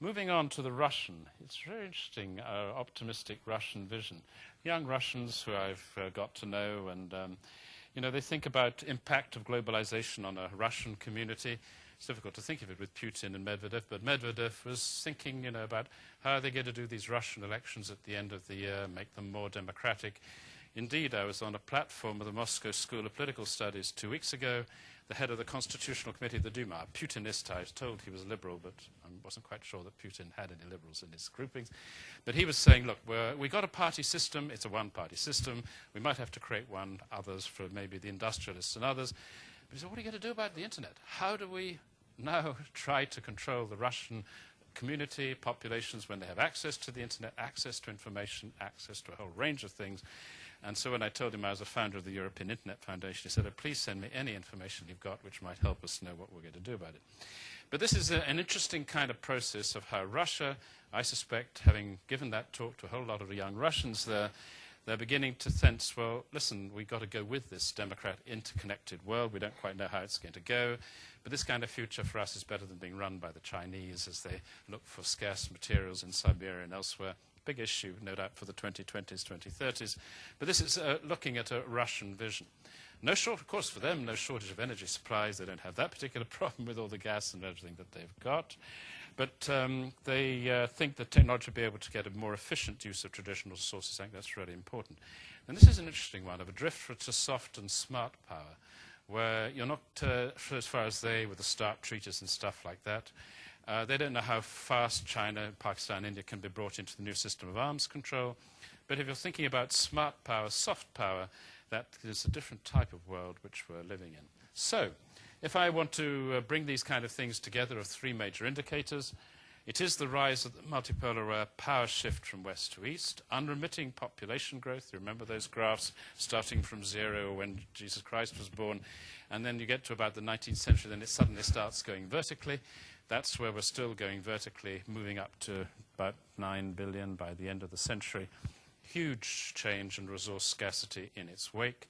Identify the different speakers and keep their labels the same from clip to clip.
Speaker 1: Moving on to the Russian, it's very interesting, optimistic Russian vision. Young Russians who I've got to know, and they think about impact of globalization on a Russian community. It's difficult to think of it with Putin and Medvedev, but Medvedev was thinking, about how are they going to do these Russian elections at the end of the year, make them more democratic. Indeed, I was on a platform of the Moscow School of Political Studies 2 weeks ago. The head of the Constitutional Committee of the Duma, a Putinist, I was told he was liberal, but I wasn't quite sure that Putin had any liberals in his groupings. But he was saying, look, we've got a party system. It's a one-party system. We might have to create others for maybe the industrialists and others. But he said, what are you going to do about the internet? How do we now try to control the Russian community, populations, when they have access to the internet, access to information, access to a whole range of things? And so when I told him I was a founder of the European Internet Foundation, he said, oh, please send me any information you've got which might help us know what we're going to do about it. But this is an interesting kind of process of how Russia, I suspect, having given that talk to a whole lot of young Russians there, they're beginning to sense, well, listen, we've got to go with this democratic, interconnected world. We don't quite know how it's going to go. But this kind of future for us is better than being run by the Chinese as they look for scarce materials in Siberia and elsewhere. Big issue, no doubt, for the 2020s, 2030s. But this is looking at a Russian vision. Of course, for them, no shortage of energy supplies. They don't have that particular problem with all the gas and everything that they've got. But they think that technology will be able to get a more efficient use of traditional sources. I think that's really important. And this is an interesting one, of a drift to soft and smart power, where you're not, as far as they, with the START treaties and stuff like that, they don't know how fast China, Pakistan, India can be brought into the new system of arms control. But if you're thinking about smart power, soft power, that is a different type of world which we're living in. So, if I want to bring these kind of things together of three major indicators, it is the rise of the multipolar power shift from west to east, unremitting population growth. You remember those graphs starting from zero when Jesus Christ was born, and then you get to about the 19th century, then it suddenly starts going vertically. That's where we're still going vertically, moving up to about 9 billion by the end of the century. Huge change and resource scarcity in its wake.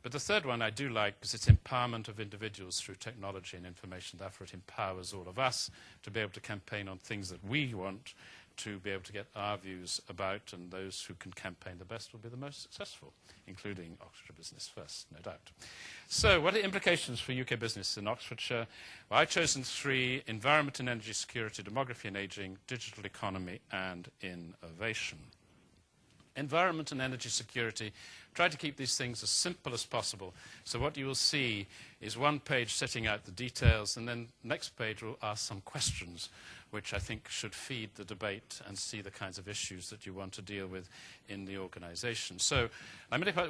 Speaker 1: But the third one I do like because it's empowerment of individuals through technology and information. Therefore, it empowers all of us to be able to campaign on things that we want to be able to get our views about, and those who can campaign the best will be the most successful, including Oxfordshire Business First, no doubt. So what are the implications for UK business in Oxfordshire? Well, I've chosen three: environment and energy security, demography and ageing, digital economy, and innovation. Environment and energy security, try to keep these things as simple as possible. So what you will see is one page setting out the details, and then next page will ask some questions, which I think should feed the debate and see the kinds of issues that you want to deal with in the organization. So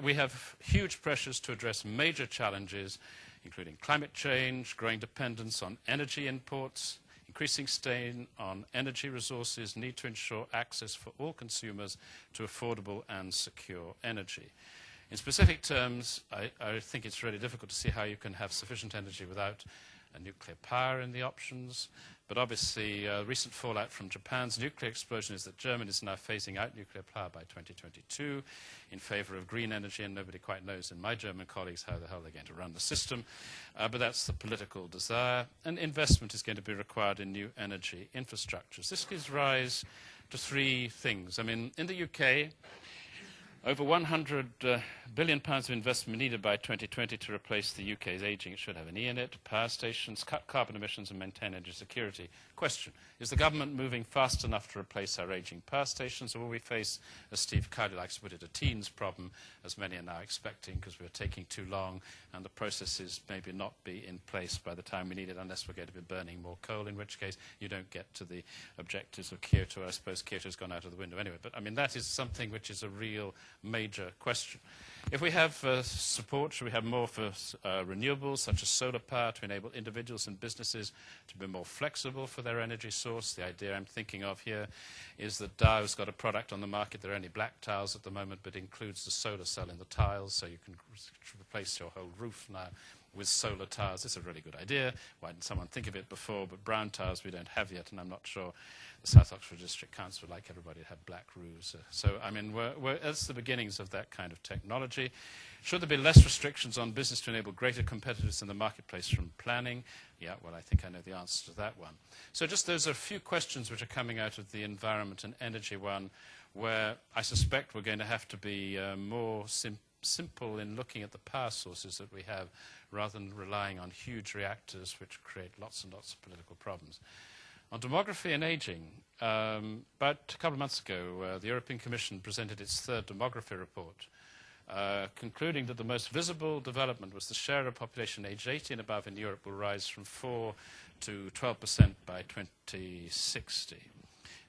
Speaker 1: we have huge pressures to address major challenges, including climate change, growing dependence on energy imports, increasing strain on energy resources, need to ensure access for all consumers to affordable and secure energy. In specific terms, I think it's really difficult to see how you can have sufficient energy without nuclear power in the options. But obviously, recent fallout from Japan's nuclear explosion is that Germany is now phasing out nuclear power by 2022 in favor of green energy, and nobody quite knows in my German colleagues how the hell they're going to run the system. But that's the political desire. And investment is going to be required in new energy infrastructures. This gives rise to three things. I mean, in the UK, over £100 billion of investment needed by 2020 to replace the UK's ageing, it should have an E in it, power stations, cut carbon emissions and maintain energy security. Question, is the government moving fast enough to replace our ageing power stations, or will we face, as Steve Cowley likes to put it, a teens problem, as many are now expecting, because we're taking too long and the processes maybe not be in place by the time we need it, unless we're going to be burning more coal, in which case you don't get to the objectives of Kyoto. I suppose Kyoto's gone out of the window anyway. But I mean, that is something which is a real major question. If we have support, should we have more for renewables, such as solar power, to enable individuals and businesses to be more flexible for their energy source? The idea I'm thinking of here is that Dow's got a product on the market. There are only black tiles at the moment, but includes the solar cell in the tiles, so you can replace your whole roof now with solar towers. It's a really good idea. Why didn't someone think of it before? But brown towers we don't have yet, and I'm not sure the South Oxford District Council would like everybody to have black roofs. So, I mean, that's the beginnings of that kind of technology. Should there be less restrictions on business to enable greater competitiveness in the marketplace from planning? Yeah, well, I think I know the answer to that one. So just those are a few questions which are coming out of the environment and energy one, where I suspect we're going to have to be more simple in looking at the power sources that we have, rather than relying on huge reactors which create lots and lots of political problems. On demography and aging, about a couple of months ago, the European Commission presented its third demography report, concluding that the most visible development was the share of population aged 80 and above in Europe will rise from 4 to 12% by 2060.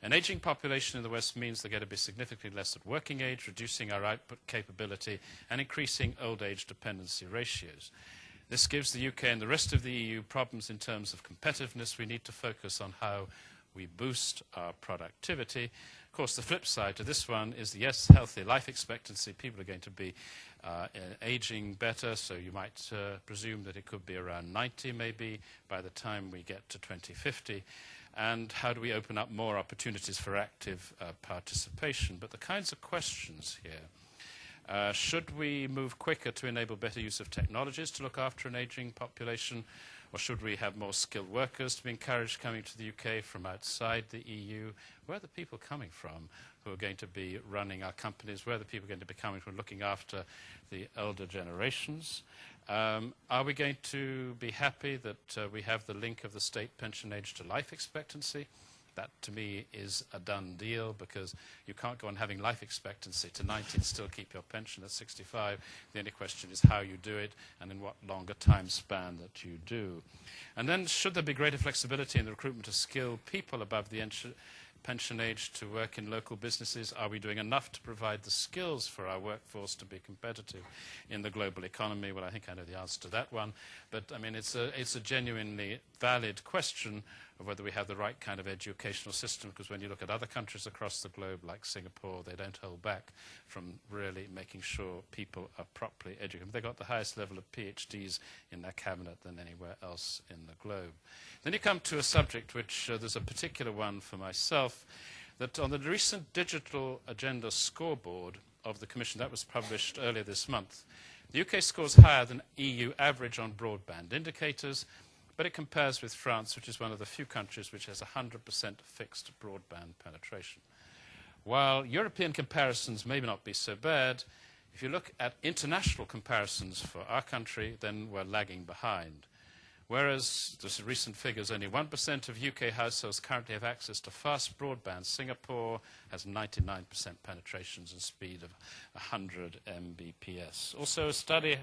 Speaker 1: An aging population in the West means they're going to be significantly less at working age, reducing our output capability and increasing old age dependency ratios. This gives the UK and the rest of the EU problems in terms of competitiveness. We need to focus on how we boost our productivity. Of course, the flip side to this one is, yes, healthy life expectancy. People are going to be aging better, so you might presume that it could be around 90 maybe by the time we get to 2050. And how do we open up more opportunities for active participation? But the kinds of questions here, should we move quicker to enable better use of technologies to look after an aging population? Or should we have more skilled workers to be encouraged coming to the UK from outside the EU? Where are the people coming from who are going to be running our companies? Where are the people going to be coming from looking after the elder generations? Are we going to be happy that we have the link of the state pension age to life expectancy? That, to me, is a done deal, because you can't go on having life expectancy to 90 and still keep your pension at 65. The only question is how you do it and in what longer time span that you do. And then, should there be greater flexibility in the recruitment of skilled people above the pension age to work in local businesses? Are we doing enough to provide the skills for our workforce to be competitive in the global economy? Well, I think I know the answer to that one. But, I mean, it's a genuinely valid question of whether we have the right kind of educational system, because when you look at other countries across the globe, like Singapore, they don't hold back from really making sure people are properly educated. They've got the highest level of PhDs in their cabinet than anywhere else in the globe. Then you come to a subject which there's a particular one for myself, that on the recent digital agenda scoreboard of the Commission that was published earlier this month, the UK scores higher than EU average on broadband indicators, but it compares with France, which is one of the few countries which has 100% fixed broadband penetration. While European comparisons may not be so bad, if you look at international comparisons for our country, then we're lagging behind. Whereas, there's recent figures, only 1% of UK households currently have access to fast broadband. Singapore has 99% penetrations and speed of 100 Mbps. Also, a study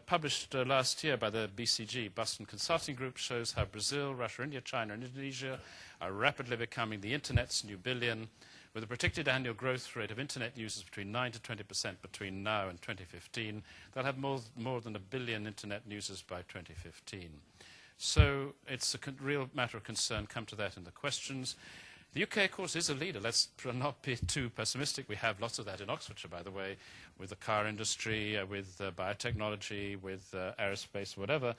Speaker 1: published last year by the BCG, Boston Consulting Group, shows how Brazil, Russia, India, China, and Indonesia are rapidly becoming the Internet's new billion, with a predicted annual growth rate of Internet users between 9 to 20% between now and 2015. They'll have more than 1 billion Internet users by 2015. So it's a real matter of concern. Come to that in the questions. The UK, of course, is a leader. Let's not be too pessimistic. We have lots of that in Oxfordshire, by the way, with the car industry, with biotechnology, with aerospace, whatever.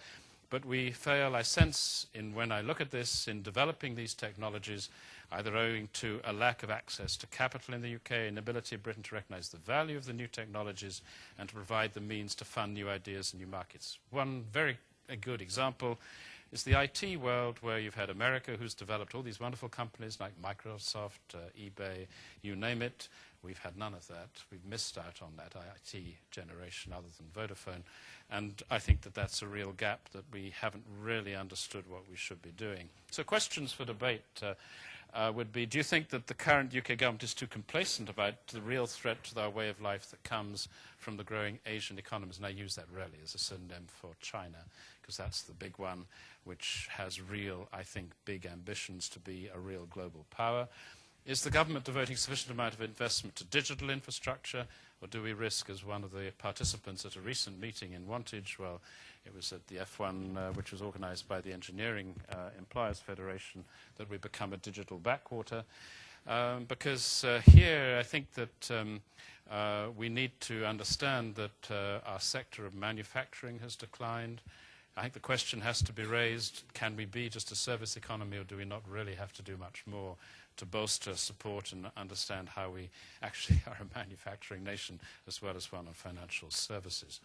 Speaker 1: But we fail, I sense, when I look at this, in developing these technologies, either owing to a lack of access to capital in the UK, inability of Britain to recognise the value of the new technologies, and to provide the means to fund new ideas and new markets. One very good example is the IT world, where you've had America, who's developed all these wonderful companies like Microsoft, eBay, you name it. We've had none of that. We've missed out on that IT generation other than Vodafone. And I think that that's a real gap, that we haven't really understood what we should be doing. So questions for debate would be, do you think that the current UK government is too complacent about the real threat to our way of life that comes from the growing Asian economies? And I use that really as a synonym for China, because that's the big one, which has real, I think, big ambitions to be a real global power. Is the government devoting sufficient amount of investment to digital infrastructure, or do we risk, as one of the participants at a recent meeting in Wantage, well, it was at the F1, which was organised by the Engineering Employers Federation, that we become a digital backwater? because here I think that we need to understand that our sector of manufacturing has declined. I think the question has to be raised, can we be just a service economy, or do we not really have to do much more to bolster, support, and understand how we actually are a manufacturing nation as well as one of financial services?